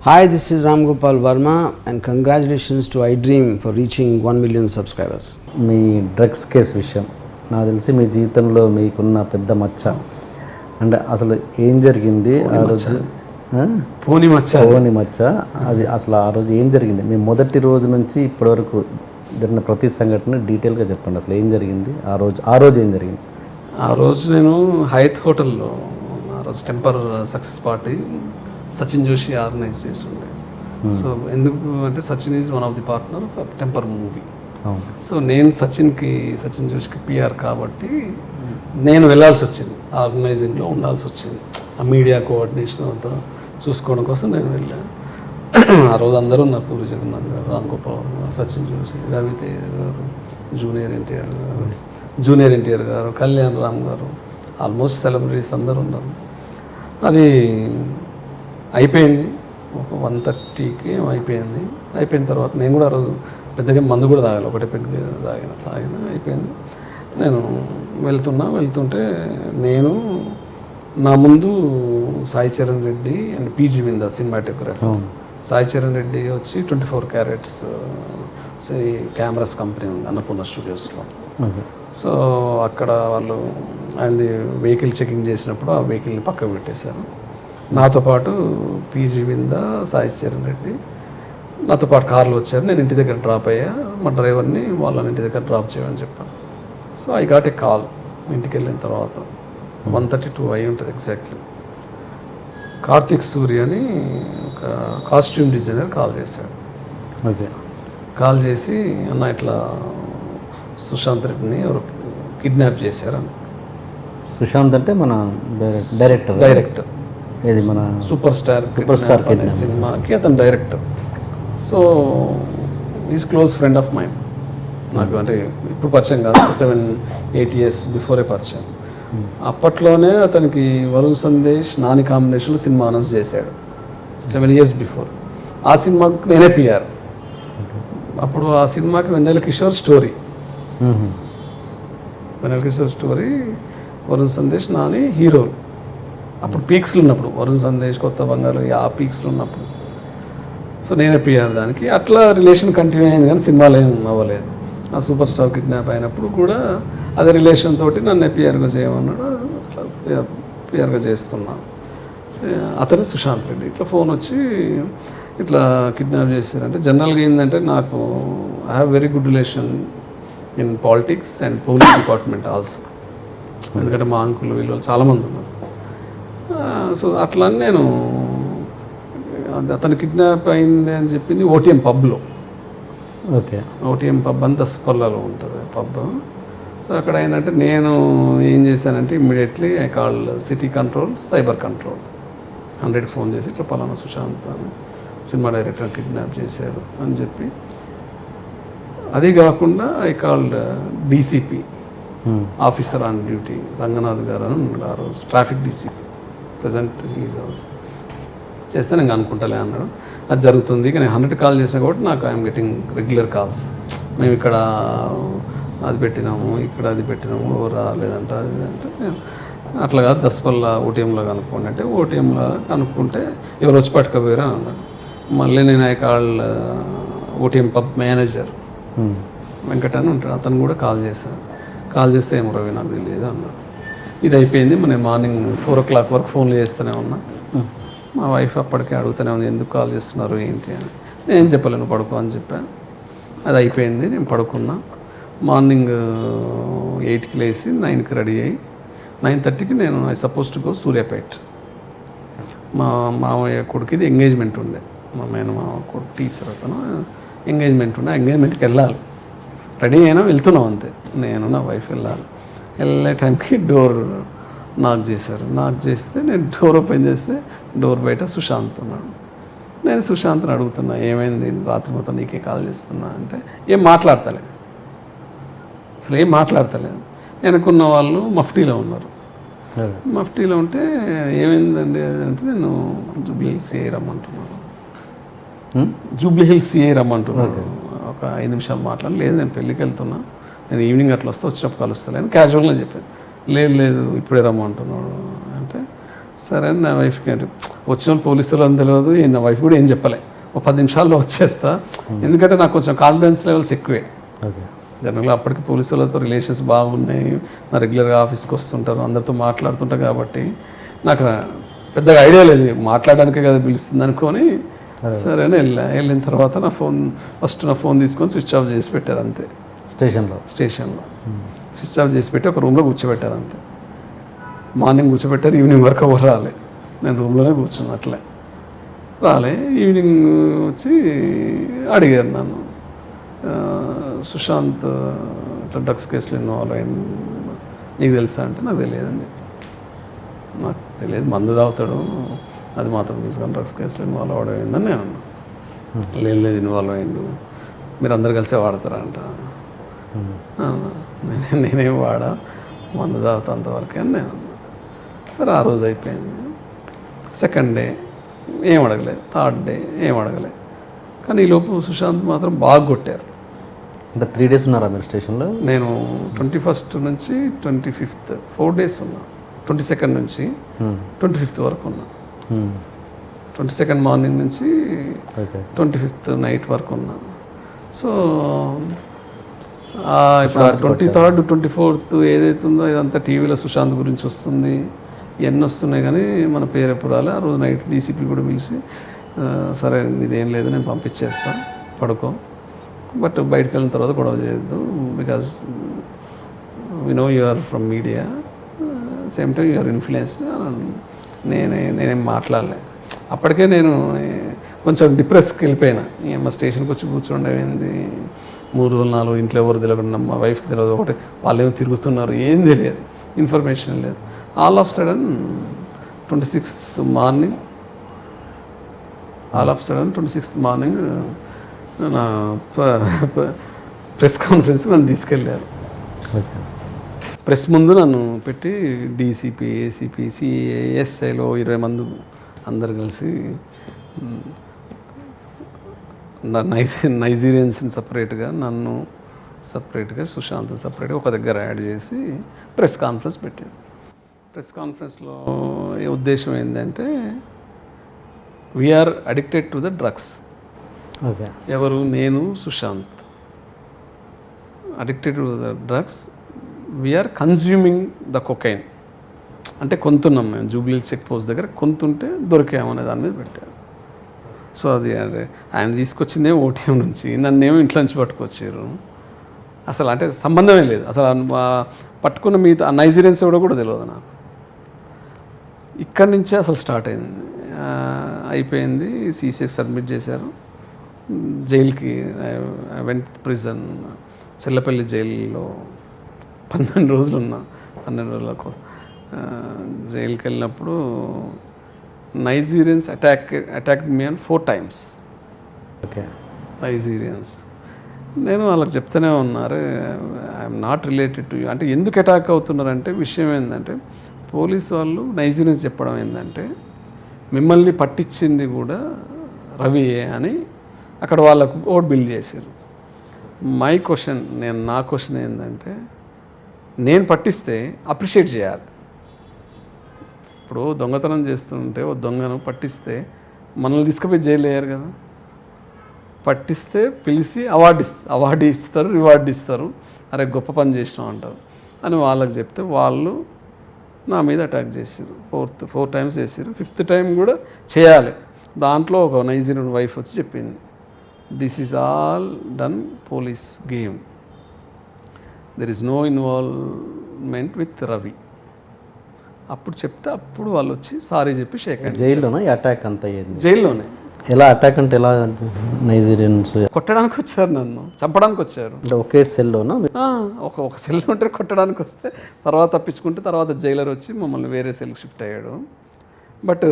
Hi, this is Ram Gopal Verma and congratulations to iDream for reaching 1 million subscribers. Me drugs case విషయం నాకు తెలిసి మీ జీవితంలో మీకున్న పెద్ద మచ్చ అంటే అసలు ఏం జరిగింది ఆ రోజు? పోని మచ్చ అది అసలు ఆ రోజు ఏం జరిగింది? మీ మొదటి రోజు నుంచి ఇప్పటివరకు జరిగిన ప్రతి సంఘటన డీటెయిల్గా చెప్పండి. అసలు ఏం జరిగింది ఆ రోజు ఏం జరిగింది? ఆ రోజు నేను హైత్ హోటల్లో ఆ రోజు temper success party Sachin Joshi organise చేస్తుండే. సో ఎందుకు అంటే Sachin is one of the partner for temper movie. So నేను సచిన్ జోషికి పిఆర్ కాబట్టి నేను వెళ్ళాల్సి వచ్చింది, ఆర్గనైజింగ్లో ఉండాల్సి వచ్చింది. ఆ మీడియా కోఆర్డినేషన్ అంతా చూసుకోవడం కోసం నేను వెళ్ళాను. ఆ రోజు అందరూ ఉన్నారు, పూరి జగన్నాథ్ గారు, రామ్ గోపాల్, సచిన్ జోషి, రవితేజ గారు, జూనియర్ ఎన్టీఆర్ గారు, కళ్యాణ్ రామ్ గారు, ఆల్మోస్ట్ సెలబ్రిటీస్ అందరూ ఉన్నారు. అది అయిపోయింది, ఒక 1:30కి అయిపోయిన తర్వాత నేను కూడా ఆ రోజు పెద్దగా మందు కూడా తాగాలి, ఒకటే పెద్ద తాగిన అయిపోయింది. నేను వెళ్తుంటే నేను నా ముందు సాయి చరణ్ రెడ్డి అండ్ పీజీ వింద సినిమాటోగ్రఫర్ సాయి చరణ్ రెడ్డి వచ్చి 24 క్యారెట్స్ కెమెరాస్ కంపెనీ ఉంది అన్నపూర్ణ స్టూడియోస్లో. సో అక్కడ వాళ్ళు ఆయనది వెహికల్ చెకింగ్ చేసినప్పుడు ఆ వెహికల్ని పక్కకు పెట్టేశారు. నాతో పాటు పీజీ వింద సాయి చరణ్ రెడ్డి నాతో పాటు కార్లో వచ్చారు. నేను ఇంటి దగ్గర డ్రాప్ అయ్యా, మా డ్రైవర్ని వాళ్ళని ఇంటి దగ్గర డ్రాప్ చేయమని చెప్పాను. So I got a call ఇంటికి వెళ్ళిన తర్వాత 1:32 అయి ఉంటుంది ఎగ్జాక్ట్లీ. కార్తిక్ సూర్య అని ఒక కాస్ట్యూమ్ డిజైనర్ కాల్ చేశాడు. కాల్ చేసి అన్న ఇట్లా సుశాంత్ రెడ్డిని ఎవరు కిడ్నాప్ చేశారని. సుశాంత్ అంటే మన డైరెక్టర్ ఏది మన సూపర్ స్టార్ అనే సినిమాకి అతను director. So is close friend of mind. నాకు అంటే ఇప్పుడు పరిచయం కాదు, 7-8 years బిఫోరే పరిచయం. అప్పట్లోనే అతనికి వరుణ్ సందేశ్ నాని కాంబినేషన్లో సినిమా అనౌన్స్ చేశాడు 7 years బిఫోర్. ఆ సినిమాకు నేనే పిఆర్. అప్పుడు ఆ సినిమాకి వెన్నెల కిషోర్ స్టోరీ, వరుణ్ సందేశ్ నాని హీరోలు. అప్పుడు పీక్స్లో ఉన్నప్పుడు వరుణ్ సందేశ్, కొత్త బంగారు ఆ పీక్స్లో ఉన్నప్పుడు. సో నేనే పిఆర్ దానికి. అట్లా రిలేషన్ కంటిన్యూ అయింది కానీ సినిమాలు ఏం అవ్వలేదు. ఆ సూపర్ స్టార్ కిడ్నాప్ అయినప్పుడు కూడా అదే రిలేషన్ తోటి నన్ను పిఆర్గా చేయమన్నాడు. అట్లా పిఆర్గా చేస్తున్నాను. అతను సుశాంత్ రెడ్డి ఇట్లా ఫోన్ వచ్చి ఇట్లా కిడ్నాప్ చేశారంటే, జనరల్గా ఏంటంటే నాకు I have very good relation in politics and police department also. ఎందుకంటే మా అంకులు వీళ్ళు చాలామంది ఉన్నారు. సో అట్లా నేను అతను కిడ్నాప్ అయింది అని చెప్పింది ఓటీఎం పబ్లో. ఓటీఎం పబ్ అని దసపల్లలో ఉంటుంది పబ్. సో అక్కడ ఏంటంటే నేను ఏం చేశానంటే immediately I call city control, cyber control 100కి ఫోన్ చేసి ఇట్లా పలానా సుశాంత్ అని సినిమా డైరెక్టర్ కిడ్నాప్ చేశారు అని చెప్పి. అది కాకుండా I called DCP officer on duty Ranganath గారు అని ఉన్నాడు ఆ రోజు, traffic DCP present is also. చేస్తే నేను అనుకుంటలే అన్నాడు. అది జరుగుతుంది. నేను 100 కాల్ చేసినా కాబట్టి నాకు ఐఎమ్ గెటింగ్ రెగ్యులర్ కాల్స్. మేము ఇక్కడ అది పెట్టినాము, ఇక్కడ అది పెట్టినాము, రాలేదంట అది అంటే. అట్లా కాదు, దసపల్లా ఓటీఎంలో కనుక్కోండి అంటే ఓటీఎంలో కనుక్కుంటే ఎవరు వచ్చి పట్టుకపోయారు అని అన్నాడు. మళ్ళీ నేను I call OTM pub manager Venkata అని ఉంటాడు, అతను కూడా కాల్ చేశాను. కాల్ చేస్తే ఏమో రవి నాకు తెలియదు అన్నాడు. ఇది అయిపోయింది. నేను మార్నింగ్ 4 o'clock వరకు ఫోన్లు చేస్తూనే ఉన్నా. మా వైఫ్ అప్పటికే అడుగుతూనే ఉంది ఎందుకు కాల్ చేస్తున్నారు ఏంటి అని. నేను చెప్పలేను, పడుకో అని చెప్పాను. అది అయిపోయింది, నేను పడుకున్నా. మార్నింగ్ 8కి లేచి 9కి రెడీ అయ్యి 9:30కి నేను I suppose to go Suryapet. మా మామయ్య కొడుకుది ఎంగేజ్మెంట్ ఉండే, మా కొడుకు టీచర్ అతను ఎంగేజ్మెంట్ ఉండే. ఎంగేజ్మెంట్కి వెళ్ళాలి, రెడీ అయినా వెళ్తున్నాం అంతే. నేను నా వైఫ్ వెళ్ళే టైంకి డోర్ నాక్ చేశారు. నాక్ చేస్తే నేను డోర్ ఓపెన్ చేస్తే డోర్ బయట సుశాంత్ ఉన్నాడు. నేను సుశాంత్ని అడుగుతున్నా ఏమైంది రాత్రి మొత్తం నీకే కాల్ చేస్తున్నా అంటే ఏం మాట్లాడతలేదు, అసలు ఏం మాట్లాడతలేదు. వెనకున్న వాళ్ళు మఫ్టీలో ఉన్నారు. మఫ్టీలో ఉంటే ఏమైందండి అంటే నేను జూబ్లీ హిల్స్ సిఐ రమ్మంటున్నాను. ఒక 5 నిమిషాలు మాట్లాడి, లేదు నేను పెళ్ళికి వెళ్తున్నా, నేను ఈవినింగ్ అట్లా వచ్చినప్పుడు కలుస్తాను క్యాజువల్గా చెప్పాను. లేదు ఇప్పుడే రమ్మంటున్నాడు అంటే సరే అని నా వైఫ్కి అంటే వచ్చిన పోలీసులు అని తెలియదు, నా వైఫ్ కూడా ఏం చెప్పలే, ఒక 10 నిమిషాల్లో వచ్చేస్తా. ఎందుకంటే నాకు కొంచెం కాన్ఫిడెన్స్ లెవెల్స్ ఎక్కువే. ఓకే. జనరల్గా అప్పటికి పోలీసులతో రిలేషన్స్ బాగున్నాయి, నా రెగ్యులర్గా ఆఫీస్కి వస్తుంటారు, అందరితో మాట్లాడుతుంటారు కాబట్టి నాకు పెద్దగా ఐడియా లేదు, మాట్లాడడానికే కదా పిలుస్తుంది అనుకొని సరే అని వెళ్ళిన తర్వాత నా ఫోన్ తీసుకొని స్విచ్ ఆఫ్ చేసి పెట్టారు అంతే. స్టేషన్లో స్విచ్ ఆఫ్ చేసి పెట్టి ఒక రూమ్లో కూర్చోబెట్టారు అంతే. మార్నింగ్ కూర్చోబెట్టారు, ఈవినింగ్ వరకు ఎవరు రాలే, నేను రూమ్లోనే కూర్చున్నా అట్లే. రాలే, ఈవినింగ్ వచ్చి అడిగారు నన్ను, సుశాంత్ ఇట్లా డ్రగ్స్ కేసులు ఇన్వాల్వ్ అయింది నీకు తెలుసా అంటే నాకు తెలియదని చెప్పి. నాకు తెలియదు, మందు తాగుతాడు, అది మాత్రం తీసుకొని డ్రగ్స్ కేసులు ఇన్వాల్వ్ అవ్వడం అయిందని నేను అన్నా. లేదు ఇన్వాల్వ్ అయ్యిండు, మీరు అందరు కలిసే వాడతారా అంట. నేనేం వాడా, మందు తాగుతా అంతవరకే అని నేను అన్నా. సరే ఆ రోజు అయిపోయింది. సెకండ్ డే ఏం అడగలేదు, థర్డ్ డే ఏం అడగలేదు. కానీ ఈలోపు సుశాంత్ మాత్రం బాగా కొట్టారు. అంటే 3 days ఉన్నారా మీరు స్టేషన్లో? నేను 21st నుంచి 25th 4 days ఉన్నా. 22nd నుంచి 25th వరకు ఉన్నా. 22nd మార్నింగ్ నుంచి 25th నైట్ వరకు ఉన్నా. సో ఇప్పుడు 23rd 24th ఏదైతే ఉందో ఇదంతా టీవీలో సుశాంత్ గురించి వస్తుంది, ఇవన్నీ వస్తున్నాయి, కానీ మన పేరు ఎప్పుడు రాలే. ఆ రోజు నైట్ డీసీపీ కూడా పిలిచి సరే ఇదేం లేదు నేను పంపించేస్తా పడుకో, బట్ బయటకు వెళ్ళిన తర్వాత గొడవ చేయొద్దు, because we know you are from media, same time you are influence. నేనేం మాట్లాడలే. అప్పటికే నేను కొంచెం డిప్రెస్కి వెళ్ళిపోయినా. మా స్టేషన్కి వచ్చి కూర్చోండి 3 రోజులు 4 ఇంట్లో ఎవరు తెలియకుండా, మా వైఫ్కి తెలియదు, ఒకటి వాళ్ళు ఏమో తిరుగుతున్నారు, ఏం తెలియదు, ఇన్ఫర్మేషన్ లేదు. All of sudden 26th morning నా ప్రెస్ కాన్ఫరెన్స్ నన్ను తీసుకెళ్ళారు. ప్రెస్ ముందు నన్ను పెట్టి డీసీపీ, ఏసీపీ, సిఏ, ఎస్ఐలో 20 మంది అందరు కలిసి నైజీరియన్స్ని సపరేట్గా, నన్ను సపరేట్గా, సుశాంత్ సపరేట్గా ఒక దగ్గర యాడ్ చేసి ప్రెస్ కాన్ఫరెన్స్ పెట్టారు. ప్రెస్ కాన్ఫరెన్స్లో ఏ ఉద్దేశం ఏంటంటే we are addicted to the drugs. Okay. ఎవరు? నేను, Sushant addicted to the drugs, we are consuming the cocaine. అంటే కొంతున్నాం మేము, జూబ్లీ చెక్ పోస్ట్ దగ్గర కొంతుంటే దొరికామనే దాని మీద పెట్టారు. సో అది అంటే ఆయన తీసుకొచ్చిందే ఓటీఎం నుంచి, నన్నేమో ఇంట్లో నుంచి పట్టుకొచ్చారు. అసలు అంటే సంబంధమే లేదు, అసలు పట్టుకున్న మిగతా ఆ నైజీరియన్స్ కూడా తెలియదు నాకు. ఇక్కడి నుంచే అసలు స్టార్ట్ అయింది. అయిపోయింది, సీసీఎస్ సబ్మిట్ చేశారు. జైలుకి వెంట్ ప్రిజన్, చెల్లపల్లి జైల్లో 12 రోజులు ఉన్నా. 12 రోజులకు జైలుకి వెళ్ళినప్పుడు Nigerians attacked me on 4 times. Okay. Nigerians. నేను వాళ్ళకి చెప్తూనే ఉన్నారు, I'm not related to you. అంటే ఎందుకు అటాక్ అవుతున్నారంటే విషయం ఏంటంటే, పోలీసు వాళ్ళు నైజీరియన్స్ చెప్పడం ఏంటంటే మిమ్మల్ని పట్టించింది కూడా రవియే అని అక్కడ వాళ్ళకు ఓట్ బిల్డ్ చేశారు. నా క్వశ్చన్ ఏంటంటే, నేను పట్టిస్తే అప్రిషియేట్ చేయాలి. ఇప్పుడు దొంగతనం చేస్తుంటే ఓ దొంగను పట్టిస్తే మనల్ని తీసుకుపోయి జైలు వేయరు కదా. పట్టిస్తే పిలిచి అవార్డు ఇస్తారు, రివార్డు ఇస్తారు, అరే గొప్ప పని చేసినాం అంటారు అని వాళ్ళకి చెప్తే వాళ్ళు నా మీద అటాక్ చేశారు. 4 times చేశారు. 5th time కూడా చేయాలి. దాంట్లో ఒక నైజీరియన్ వైఫ్ వచ్చి చెప్పింది, this is all done police game, there is no involvement with Ravi. అప్పుడు చెప్తే అప్పుడు వాళ్ళు వచ్చి సారీ చెప్పి షేక్ హ్యాండ్. జైల్లోనే అటాక్ అంత అయ్యింది? జైల్లోనే. ఎలా అటాక్ అంటే ఎలా? నైజీరియన్స్ కొట్టడానికి వచ్చారు, నన్ను చంపడానికి వచ్చారు. అంటే ఒకే సెల్లోనా? ఒక సెల్ ఉంటే కొట్టడానికి వస్తే తర్వాత తప్పించుకుంటే తర్వాత జైలర్ వచ్చి మమ్మల్ని వేరే సెల్కి షిఫ్ట్ అయ్యాడు. బట్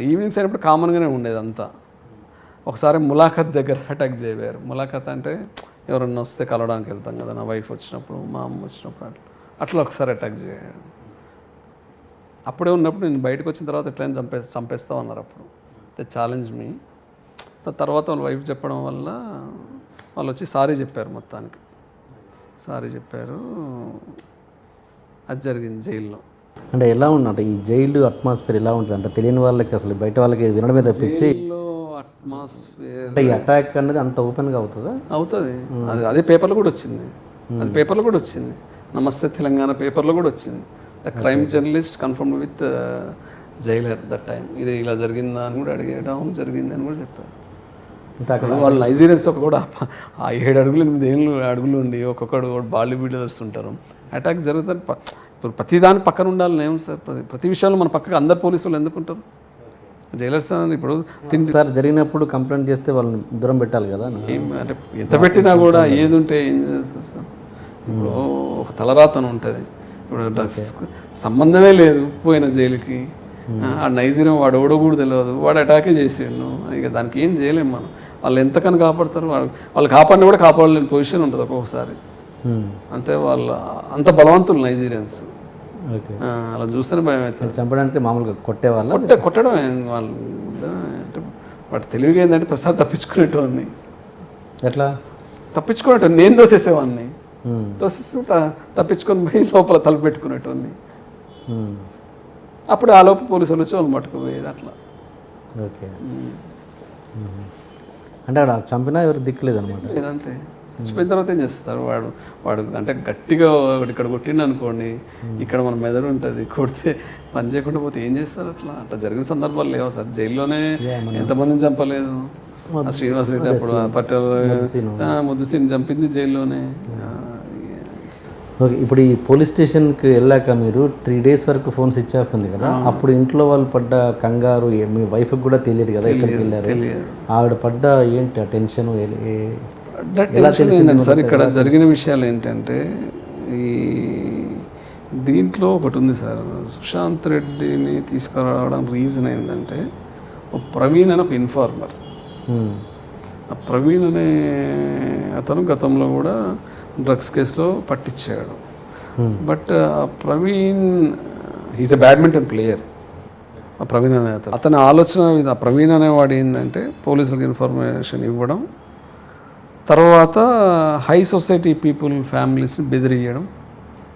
ఈవినింగ్స్ అయినప్పుడు కామన్గానే ఉండేది అంతా. ఒకసారి ములాఖత్ దగ్గర అటాక్ చేయబోయారు. ములాఖత్ అంటే ఎవరన్నా వస్తే కలవడానికి వెళ్తాం కదా, నా వైఫ్ వచ్చినప్పుడు, మా అమ్మ వచ్చినప్పుడు, అట్లా ఒకసారి అటాక్ చేయడు. అప్పుడే ఉన్నప్పుడు నేను బయటకు వచ్చిన తర్వాత ఎట్లయినా చంపేస్తా ఉన్నారు. అప్పుడు ఛాలెంజ్ మీ. తర్వాత వాళ్ళ వైఫ్ చెప్పడం వల్ల వాళ్ళు వచ్చి సారీ చెప్పారు, మొత్తానికి సారీ చెప్పారు. అది జరిగింది జైల్లో. అంటే ఎలా ఉందంటే ఈ జైలు అట్మాస్ఫియర్ ఎలా ఉంటుంది అంటే తెలియని వాళ్ళకి అసలు బయట వాళ్ళకి ఇది వినడమే తప్పించి అట్మాస్ఫియర్ అంటే ఈ అటాక్ అనేది అంత ఓపెన్గా అవుతుందా? అవుతుంది. అదే పేపర్లో కూడా వచ్చింది, అది పేపర్లో కూడా వచ్చింది. నమస్తే తెలంగాణ పేపర్లో కూడా వచ్చింది. The crime journalist confirm with Jailer that time. ఇది ఇలా జరిగిందా అని కూడా అడిగేయడం జరిగింది అని కూడా చెప్పారు. అంటే అక్కడ వాళ్ళు నైజీరియన్స్ కూడా ఆ 7 అడుగులు 8 అడుగులు ఉండి ఒక్కొక్కడు బాడీ బిల్డర్స్ ఉంటారు. అటాక్ జరుగుతుంది. ఇప్పుడు ప్రతిదాని పక్కన ఉండాలని ఏం సార్, ప్రతి విషయంలో మన పక్కన అందరు పోలీసు వాళ్ళు ఎందుకు ఉంటారు? జైలర్స్ ఇప్పుడు సార్ జరిగినప్పుడు కంప్లైంట్ చేస్తే వాళ్ళని దూరం పెట్టాలి కదా. ఏం అంటే ఎంత పెట్టినా కూడా ఏది ఉంటే ఏం చేస్తుంది సార్? ఇప్పుడు ఒక తలరాతను ఉంటుంది. ఇప్పుడు సంబంధమే లేదు పోయిన జైలుకి, ఆ నైజీరియం వాడు ఎవడో కూడా తెలియదు, వాడు అటాకే చేసిండు. ఇక దానికి ఏం చేయలేము మనం. వాళ్ళు ఎంతకని కాపాడతారు? వాళ్ళు కాపాడినా కూడా కాపాడలేని పొజిషన్ ఉంటుంది ఒక్కొక్కసారి. అంతే, వాళ్ళ అంత బలవంతులు నైజీరియన్స్. అలా చూస్తేనే భయం అవుతుంది. చంపడానికి మామూలుగా కొట్టేవాళ్ళు కొట్టడం వాళ్ళు అంటే వాడు తెలివిగా ఏంటంటే ప్రసాద్ తప్పించుకునేటోడిని. ఎట్లా తప్పించుకునేటోడిని నేను దోసేసేవాడిని, తోసేస్తే తప్పించుకొని పోయి లోపల తలపెట్టుకునేటోడిని. అప్పుడు ఆ లోపు పోలీసు వాళ్ళు వచ్చి వాళ్ళు పట్టుకుపోయేది అట్లా. ఓకే, అంటే అక్కడ చంపినా ఎవరు దిక్కులేదు అనమాట. లేదంతే, చచ్చిపోయిన తర్వాత ఏం చేస్తారు? వాడు అంటే గట్టిగా ఇక్కడ కొట్టిండు అనుకోండి, ఇక్కడ మన మెదడు ఉంటుంది, కొడితే పని చేయకుండా పోతే ఏం చేస్తారు? అట్లా జరిగిన సందర్భాలు లేవు సార్. జైల్లోనే ఎంతమందిని చంపలేదు. శ్రీనివాస్ రెడ్డి అప్పుడు పట్టేల్ ముద్దుసీని చంపింది జైల్లోనే. ఓకే, ఇప్పుడు ఈ పోలీస్ స్టేషన్కి వెళ్ళాక మీరు 3 days వరకు ఫోన్ స్విచ్ ఆఫ్ ఉంది కదా, అప్పుడు ఇంట్లో వాళ్ళు పడ్డ కంగారు మీ వైఫ్కి కూడా తెలియదు కదా ఎక్కడికి వెళ్ళారు, ఆవిడ పడ్డ ఏంటి టెన్షన్? సార్ ఇక్కడ జరిగిన విషయాలు ఏంటంటే దీంట్లో ఒకటి ఉంది సార్. సుశాంత్ రెడ్డిని తీసుకురావడం రీజన్ ఏంటంటే ప్రవీణ్ అని ఒక ఇన్ఫార్మర్. ఆ ప్రవీణ్ అనే అతను గతంలో కూడా డ్రగ్స్ కేసులో పట్టించాడు. But Praveen he's a badminton player. ఆ ప్రవీణ్ అనే అతని ఆలోచన ఆ ప్రవీణ్ అనేవాడు ఏంటంటే పోలీసులకు ఇన్ఫర్మేషన్ ఇవ్వడం, తర్వాత హై సొసైటీ పీపుల్ ఫ్యామిలీస్ని బెదిరియడం,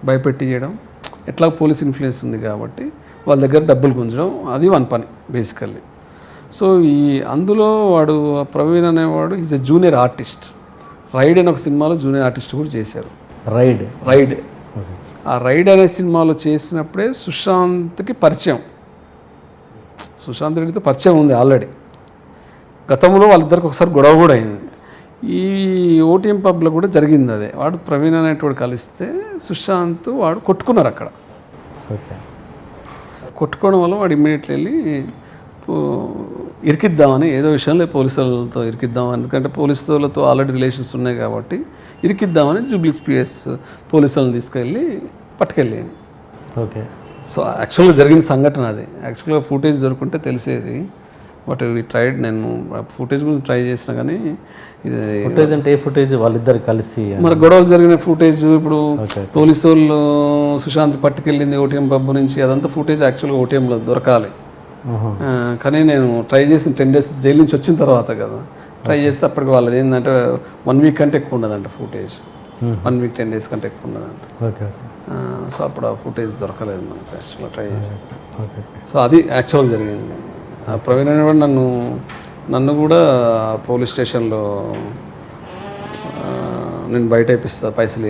భయపెట్టియడం. ఎట్లా పోలీస్ ఇన్ఫ్లుయెన్స్ ఉంది కాబట్టి వాళ్ళ దగ్గర డబ్బులు గుంజడం, అది వన్ పని బేసికల్లీ. సో అందులో వాడు ప్రవీణ్ అనేవాడు is a junior artist. Raid అనే ఒక సినిమాలో జూనియర్ ఆర్టిస్ట్ కూడా చేశారు. రైడ్ ఆ రైడ్ అనే సినిమాలో చేసినప్పుడే సుశాంత్కి పరిచయం, సుశాంత్ రెడ్డితో పరిచయం ఉంది ఆల్రెడీ. గతంలో వాళ్ళిద్దరికి ఒకసారి గొడవ కూడా అయింది. ఈ ఓటీఎం పబ్లో కూడా జరిగింది అదే. వాడు ప్రవీణ్ అనేటోడు కలిస్తే సుశాంత్ వాడు కొట్టుకున్నారు అక్కడ. కొట్టుకోవడం వల్ల వాడు ఇమ్మీడియట్లీ వెళ్ళి ఇరికిద్దామని, ఏదో విషయంలో పోలీసులతో ఇరికిద్దామని, ఎందుకంటే పోలీసులతో ఆల్రెడీ రిలేషన్స్ ఉన్నాయి కాబట్టి ఇరికిద్దామని జూబ్లీస్ పిఎస్ పోలీసులను తీసుకెళ్ళి పట్టుకెళ్ళాను. ఓకే, సో యాక్చువల్గా జరిగిన సంఘటన అది. యాక్చువల్గా ఫుటేజ్ దొరుకుంటే తెలిసేది. బట్ ట్రైడ్, నేను ఫుటేజ్ గురించి ట్రై చేసిన కానీ ఇది ఫుటేజ్ అంటే ఏ ఫుటేజ్? వాళ్ళిద్దరు కలిసి మరి గొడవలు జరిగిన ఫుటేజ్. ఇప్పుడు పోలీసు వాళ్ళు సుశాంత్ పట్టుకెళ్ళింది ఓటీఎం పబ్ నుంచి, అదంతా ఫుటేజ్ యాక్చువల్గా ఓటీఎంలో దొరకాలి. కానీ నేను ట్రై చేసిన 10 days జైలు నుంచి వచ్చిన తర్వాత కదా ట్రై చేస్తే అప్పటికి వాళ్ళది ఏంటంటే 1 week కంటే ఎక్కువ ఉండదంట ఫుటేజ్. 1 week 10 days కంటే ఎక్కువ ఉండదంట. సో అప్పుడు ఆ ఫుటేజ్ దొరకలేదు మనకు యాక్చువల్గా ట్రై చేస్తే. సో అది యాక్చువల్గా జరిగింది. ప్రవీణ్ అనేవాడు నన్ను కూడా పోలీస్ స్టేషన్లో నేను బయట ఇప్పిస్తా పైసలు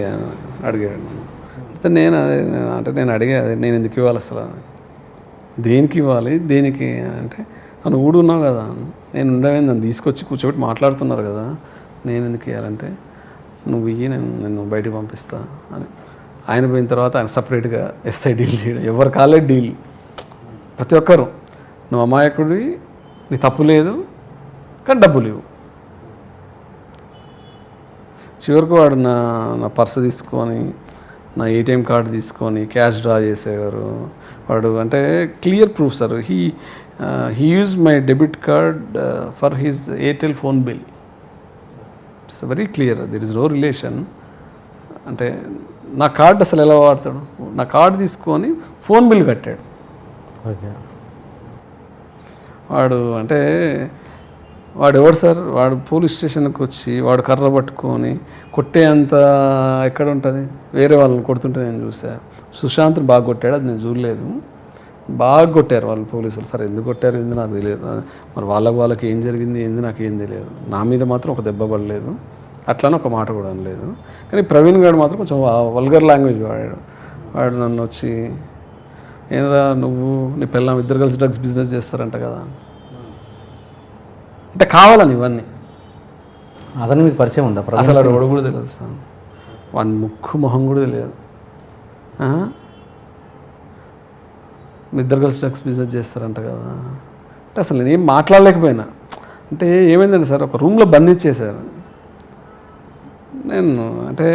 అడిగాడు. అయితే నేను అడిగా, నేను ఎందుకు ఇవ్వాలి అసలు, దేనికి ఇవ్వాలి, దేనికి అంటే నువ్వు ఊడు ఉన్నావు కదా, నేను ఉండవేంది, నన్ను తీసుకొచ్చి కూర్చోబెట్టి మాట్లాడుతున్నారు కదా, నేను ఎందుకు ఇవ్వాలంటే నువ్వు ఇయ్యి, నేను బయటికి పంపిస్తా అని. ఆయన పోయిన తర్వాత ఆయన సపరేట్గా ఎస్ఐ డీల్ చేయడం, ఎవరు కాలే డీల్. ప్రతి ఒక్కరు నువ్వు అమాయకుడివి, నీ తప్పు లేదు కానీ డబ్బులు ఇవ్వు. చివరికి వాడు నా పర్సు తీసుకొని, నా ఏటీఎం కార్డు తీసుకొని క్యాష్ డ్రా చేసేవారు వాడు. అంటే clear proof sir. He use my debit card for his Airtel phone bill. It's very clear, there is no relation. అంటే నా కార్డు అసలు ఎలా వాడతాడు? నా కార్డు తీసుకొని ఫోన్ బిల్ కట్టాడు వాడు. అంటే వాడు ఎవడు సార్? వాడు పోలీస్ స్టేషన్కి వచ్చి వాడు కర్ర పట్టుకొని కొట్టే అంత ఎక్కడ ఉంటుంది? వేరే వాళ్ళని కొడుతుంటే నేను చూసా. సుశాంత్ని బాగా కొట్టాడు, అది నేను చూడలేదు. బాగా కొట్టారు వాళ్ళు పోలీసులు. సరే ఎందుకు కొట్టారు ఏంది నాకు తెలియదు, మరి వాళ్ళకి ఏం జరిగింది ఏంది నాకేం తెలియదు. నా మీద మాత్రం ఒక దెబ్బ పడలేదు, అట్లానే ఒక మాట కూడా అనలేదు. కానీ ప్రవీణ్ గారు మాత్రం కొంచెం వల్గర్ లాంగ్వేజ్ వాడు నన్ను వచ్చి, ఏంద్రా నువ్వు నీ పిల్లం ఇద్దరు కలిసి డ్రగ్స్ బిజినెస్ చేస్తారంట కదా అంటే కావాలని ఇవన్నీ. అతను మీకు పరిచయం ఉందా? అసలు వాడు కూడా తెలుస్తాను, వాడి ముక్కు మొహం కూడా తెలియదు. మీ ఇద్దరు కలిసి డ్రగ్స్ బిజినెస్ చేస్తారంట కదా అంటే అసలు నేనేం మాట్లాడలేకపోయినా. అంటే ఏమైందండి సార్, ఒక రూమ్లో బంధించేశారు. నేను అంటే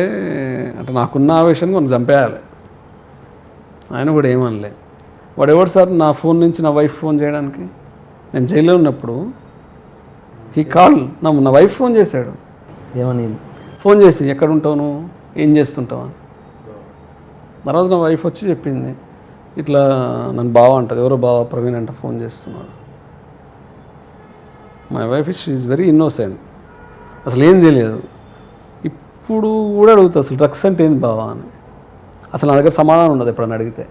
నాకున్న ఆవేశాన్ని కొంచెం చంపేయాలి. ఆయన కూడా ఏమనలే. వాడు ఎవరు సార్ నా ఫోన్ నుంచి నా వైఫ్ ఫోన్ చేయడానికి? నేను జైల్లో ఉన్నప్పుడు ఈ కాల్ నా వైఫ్ ఫోన్ చేశాడు. ఏమని? ఫోన్ చేసి ఎక్కడ ఉంటావు నువ్వు, ఏం చేస్తుంటావు అని. తర్వాత నా వైఫ్ వచ్చి చెప్పింది, ఇట్లా నన్ను బావ అంటది, ఎవరో బావ ప్రవీణ్ అంట ఫోన్ చేస్తున్నాడు. My wife is very innocent, అసలు ఏం తెలియదు. ఇప్పుడు కూడా అడుగుతా అసలు డ్రగ్స్ అంటే ఏంది బావా అని. అసలు నా దగ్గర సమాధానం ఉండదు ఎప్పుడన్నా అడిగితే.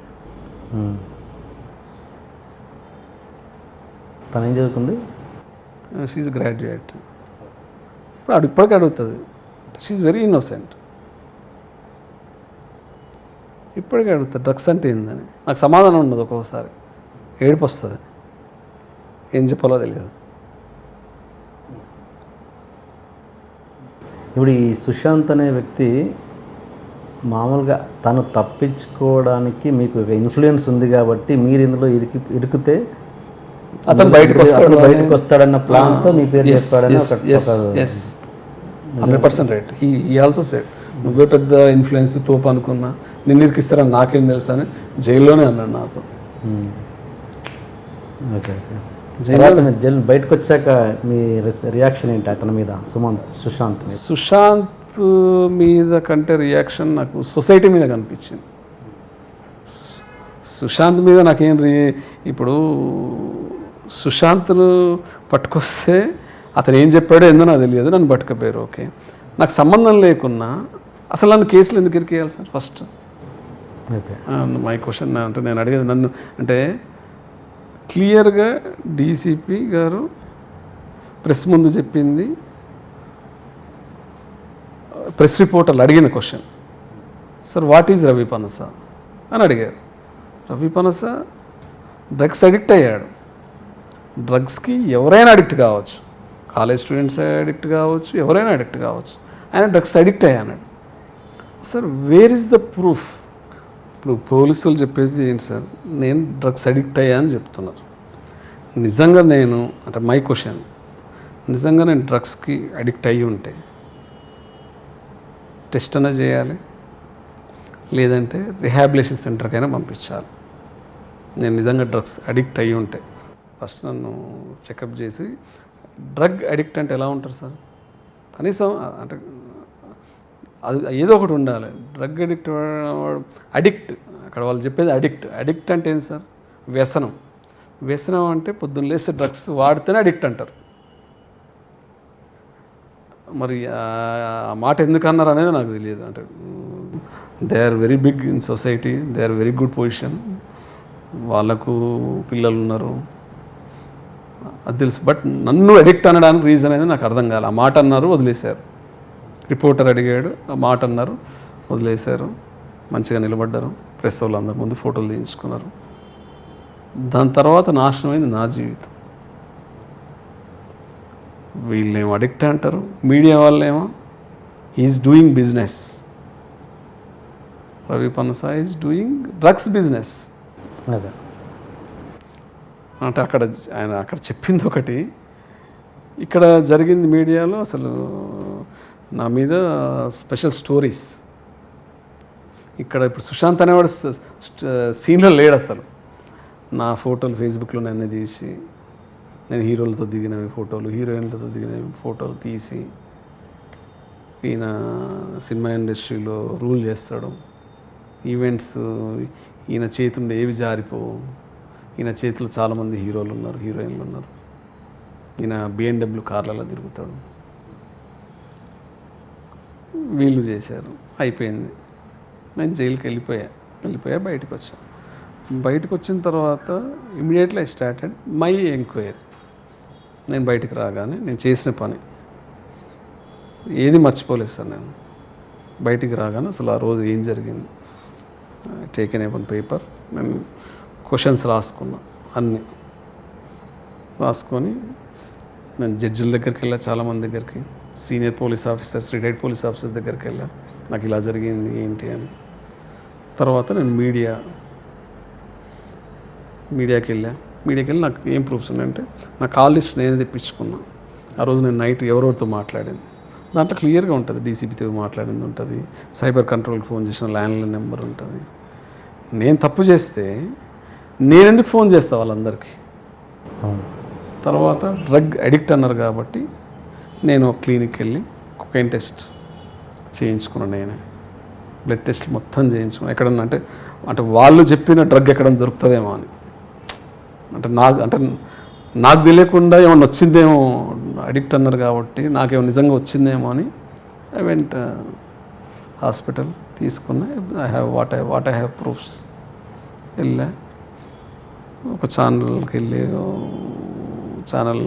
తను ఏం చదువుకుంది? She graduate. ఇప్పటికీ అడుగుతుంది, షీఈ్ వెరీ ఇన్నోసెంట్. ఇప్పటికీ అడుగుతుంది డ్రగ్స్ అంటే ఏందని. నాకు సమాధానం ఉండదు, ఒక్కొక్కసారి ఏడుపు వస్తుంది, ఏం చెప్పాలో తెలియదు. ఇప్పుడు ఈ సుశాంత్ అనే వ్యక్తి మామూలుగా తను తప్పించుకోవడానికి మీకు ఇన్ఫ్లుయెన్స్ ఉంది కాబట్టి మీరు ఇందులో ఇరికితే అతను బయటకు వస్తాడన్న ప్లాన్తో మీ పేరు చెప్పాడని 100% రైట్. ఈ ఆల్సో సెడ్, నువ్వే పెద్ద ఇన్ఫ్లుయెన్స్ తోపు అనుకున్నా, నిన్ను ఇరికిస్తారని నాకేం తెలుసు అని జైల్లోనే అన్నాడు నాతో. Okay okay. జైలు బయటకు వచ్చాక మీ రియాక్షన్ ఏంటి అతని మీద? సుశాంత్ మీద కంటే రియాక్షన్ నాకు సొసైటీ మీద కనిపించింది. సుశాంత్ మీద నాకేం ఇప్పుడు సుశాంత్ను పట్టుకొస్తే అతను ఏం చెప్పాడో ఏందో నాకు తెలియదు, నన్ను పట్టుకపోయారు. ఓకే, నాకు సంబంధం లేకున్నా అసలు నన్ను కేసులు ఎందుకు ఇరికేయాలి సార్? First my question. అంటే నేను అడిగేది నన్ను అంటే క్లియర్గా డీసీపీ గారు ప్రెస్ ముందు చెప్పింది, ప్రెస్ రిపోర్టర్లు అడిగిన question, sir what is Ravi పనస అని అడిగారు. రవి పనస డ్రగ్స్ అడిక్ట్ అయ్యాడు. డ్రగ్స్కి ఎవరైనా అడిక్ట్ కావచ్చు, కాలేజ్ స్టూడెంట్స్ అడిక్ట్ కావచ్చు, ఎవరైనా అడిక్ట్ కావచ్చు. ఆయన డ్రగ్స్ అడిక్ట్ అయ్యాడు. Sir where is the proof? ఇప్పుడు పోలీసులు చెప్పేది ఏంటి సార్, నేను డ్రగ్స్ అడిక్ట్ అయ్యా అని చెప్తున్నారు. నిజంగా నేను అంటే మై క్వశ్చన్, నిజంగా నేను డ్రగ్స్కి అడిక్ట్ అయ్యి ఉంటే టెస్ట్ అయినా చేయాలి, లేదంటే రిహాబిలేషన్ సెంటర్కైనా పంపించాలి. నేను నిజంగా డ్రగ్స్ అడిక్ట్ అయ్యి ఉంటే ఫస్ట్ నన్ను చెకప్ చేసి, డ్రగ్ అడిక్ట్ అంటే ఎలా ఉంటారు సార్? కనీసం అంటే అది ఏదో ఒకటి ఉండాలి. డ్రగ్ అడిక్ట్ అక్కడ వాళ్ళు చెప్పేది అడిక్ట్ అంటే ఏంటి సార్? వ్యసనం అంటే పొద్దున్న లేస్తే డ్రగ్స్ వాడితేనే అడిక్ట్ అంటారు. మరి ఆ మాట ఎందుకు అన్నారు అనేది నాకు తెలియదు. అంటే they are very big in society, they are very good position, వాళ్ళకు పిల్లలు ఉన్నారు, అది తెలుసు. బట్ నన్ను అడిక్ట్ అనడానికి రీజన్ అనేది నాకు అర్థం కాదు. ఆ మాట అన్నారు, వదిలేశారు. రిపోర్టర్ అడిగాడు, ఆ మాట అన్నారు, వదిలేశారు. మంచిగా నిలబడ్డారు, ప్రెస్ వాళ్ళు అందరి ముందు ఫోటోలు తీయించుకున్నారు. దాని తర్వాత నాశనమైంది నా జీవితం. వీళ్ళేమో అడిక్ట్ అంటారు, మీడియా వాళ్ళేమో ఈజ్ డూయింగ్ బిజినెస్. రవి పనస ఈజ్ డూయింగ్ డ్రగ్స్ బిజినెస్. అదే అంటే ఆయన అక్కడ చెప్పింది ఒకటి, ఇక్కడ జరిగింది మీడియాలో అసలు నా మీద స్పెషల్ స్టోరీస్. ఇక్కడ ఇప్పుడు సుశాంత్ అనేవాడు సీన్లో లేడు అసలు. నా ఫోటోలు ఫేస్బుక్లో నన్ను తీసి, నేను హీరోలతో దిగినవి ఫోటోలు, హీరోయిన్లతో దిగినవి ఫోటోలు తీసి, ఈయన సినిమా ఇండస్ట్రీలో రూల్ చేస్తాడు. ఈవెంట్స్ ఈయన చేతుండే ఏవి జారిపోవు. ఈయన చేతిలో చాలామంది హీరోలు ఉన్నారు, హీరోయిన్లు ఉన్నారు. ఈయన BMW కార్లలో తిరుగుతాడు. వీళ్ళు చేశారు, అయిపోయింది. నేను జైలుకి వెళ్ళిపోయా. వెళ్ళిపోయా, బయటకు వచ్చాను. బయటకు వచ్చిన తర్వాత immediately I started my enquiry. నేను బయటికి రాగానే నేను చేసిన పని ఏది మర్చిపోలేదు సార్. నేను బయటికి రాగానే అసలు ఆ రోజు ఏం జరిగింది, టేకెన్ ఏ వన్ పేపర్, నేను క్వశ్చన్స్ రాసుకున్నా, అన్నీ రాసుకొని నేను జడ్జిల దగ్గరికి వెళ్ళా, చాలామంది దగ్గరికి, senior police officers, retired police officers దగ్గరికి వెళ్ళా, నాకు ఇలా జరిగింది ఏంటి అని. తర్వాత నేను మీడియాకి వెళ్ళి నాకు ఏం ప్రూఫ్స్ ఉన్నాయంటే నా కాల్ లిస్ట్ నేనే తెప్పించుకున్నా. ఆ రోజు నేను నైట్ ఎవరెవరితో మాట్లాడింది దాంట్లో క్లియర్గా ఉంటుంది. డీసీపీతో మాట్లాడింది ఉంటుంది, సైబర్ కంట్రోల్కి ఫోన్ చేసిన ల్యాండ్లైన్ నెంబర్ ఉంటుంది. నేను తప్పు చేస్తే నేను ఎందుకు ఫోన్ చేస్తా వాళ్ళందరికీ? తర్వాత డ్రగ్ అడిక్ట్ అన్నారు కాబట్టి నేను క్లినిక్కి వెళ్ళి కొకైన్ టెస్ట్ చేయించుకున్నాను. నేనే బ్లడ్ టెస్ట్ మొత్తం చేయించుకున్నాను. ఎక్కడన్నా అంటే వాళ్ళు చెప్పిన డ్రగ్ ఎక్కడ దొరుకుతుందేమో అని, నాకు తెలియకుండా ఏమన్నా వచ్చిందేమో, అడిక్ట్ అన్నారు కాబట్టి నాకేమో నిజంగా వచ్చిందేమో అని ఐ వెంట్ హాస్పిటల్ తీసుకున్నా. What I have proofs. వెళ్ళా ఒక ఛానల్కి వెళ్ళి, ఛానల్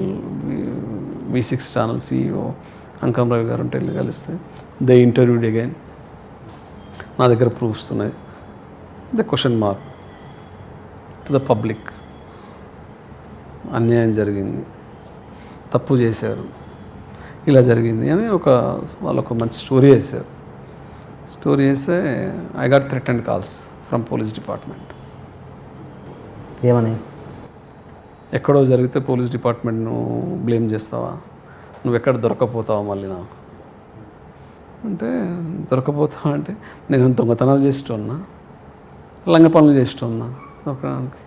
V6 ఛానల్ CEO అంకం రవి గారు ఉంటే వెళ్ళి కలిస్తే దే ఇంటర్వ్యూడ్ అగైన్. నా దగ్గర ప్రూఫ్స్ ఉన్నాయి. The question mark to the public. అన్యాయం జరిగింది, తప్పు చేశారు, ఇలా జరిగింది అని వాళ్ళు ఒక మంచి స్టోరీ వేశారు. స్టోరీ వేస్తే I got threatened calls from police department. ఏమని? ఎక్కడో జరిగితే పోలీస్ డిపార్ట్మెంట్ నువ్వు బ్లేమ్ చేస్తావా, నువ్వు ఎక్కడ దొరకపోతావా మళ్ళీ నాకు అంటే. దొరకపోతావా అంటే నేను దొంగతనాలు చేస్తున్నా, లంగ పనులు చేస్తున్నా, దొరకడానికి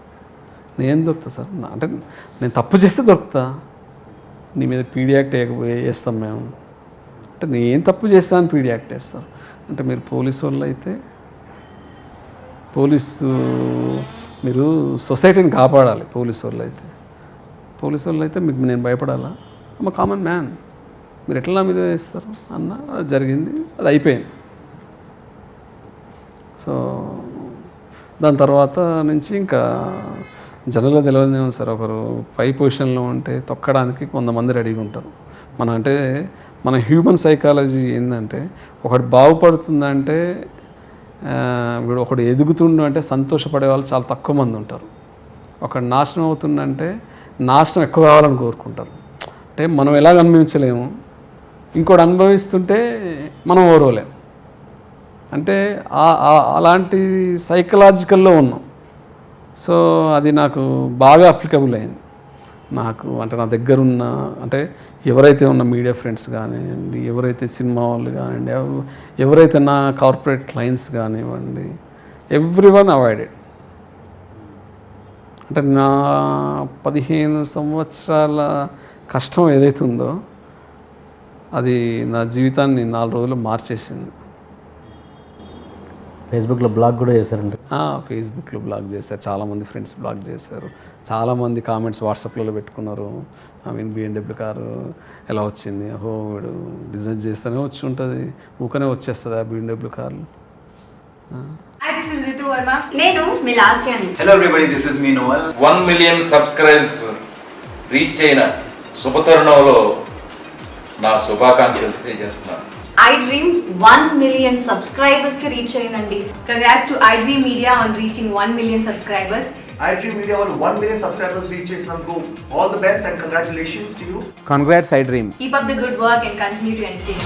నేను దొరుకుతా సార్? అంటే నేను తప్పు చేస్తే దొరుకుతా, నీ మీద పీడీ యాక్ట్ వేస్తాం మేము అంటే. నేను తప్పు చేస్తాను పీడీ యాక్ట్ వేస్తాం అంటే. మీరు పోలీసు వాళ్ళు అయితే మీరు సొసైటీని కాపాడాలి. పోలీసు వాళ్ళు అయితే మీకు నేను భయపడాలా? I'm a కామన్ మ్యాన్, మీరు ఎట్లా నా మీద వేస్తారు అన్న. అది జరిగింది, అది అయిపోయింది. సో దాని తర్వాత నుంచి ఇంకా జనరల్గా తెలియదు సార్, ఒకరు పై పొజిషన్లో ఉంటే తొక్కడానికి కొంతమంది రెడీగా ఉంటారు. మన హ్యూమన్ సైకాలజీ ఏంటంటే, ఒకటి బాగుపడుతుందంటే, వీడు ఒకడు ఎదుగుతుండు అంటే సంతోషపడే వాళ్ళు చాలా తక్కువ మంది ఉంటారు. ఒకడు నాశనం అవుతుందంటే నాశనం ఎక్కువ కావాలని కోరుకుంటారు. అంటే మనం ఎలాగ అనుభవించలేము, ఇంకోటి అనుభవిస్తుంటే మనం ఓర్వలేము. అంటే అలాంటి సైకలాజికల్లో ఉన్నాం. సో అది నాకు బాగా అప్లికబుల్ అయింది. నాకు నా దగ్గర ఉన్న ఎవరైతే ఉన్న మీడియా ఫ్రెండ్స్ కానివ్వండి, ఎవరైతే సినిమా వాళ్ళు కానివ్వండి, ఎవరైతే నా కార్పొరేట్ క్లయింట్స్ కానివ్వండి, ఎవ్రీవన్ అవాయిడెడ్. నా 15 సంవత్సరాల కష్టం ఏదైతే ఉందో అది నా జీవితాన్ని 4 రోజులు మార్చేసింది. ఫేస్బుక్లో బ్లాగ్ కూడా చేశారండి? ఫేస్బుక్లో బ్లాగ్ చేశారు, చాలామంది ఫ్రెండ్స్ బ్లాగ్ చేశారు, చాలామంది కామెంట్స్ వాట్సాప్లో పెట్టుకున్నారు. BMW కారు ఎలా వచ్చింది, వీడు బిజినెస్ చేస్తూనే వచ్చి ఉంటుంది, ఊకనే వచ్చేస్తుంది ఆ BMW కార్లు. Hi, this is Ritu Verma. నేను మీ లాస్యాని. Hello everybody, this is me Noel. 1 million subscribers reach అయిన శుభతరుణంలో నా శుభాకాంక్షలు తెలియజేస్తున్నాను. iDream 1 million subscribers కి రీచ్ అయిందండి. Congrats to iDream Media on reaching 1 million subscribers. iDream Media వాళ్ళు 1 million subscribers reach చేసినందుకు all the best and congratulations to you. Congrats iDream. Keep up the good work and continue to entertain.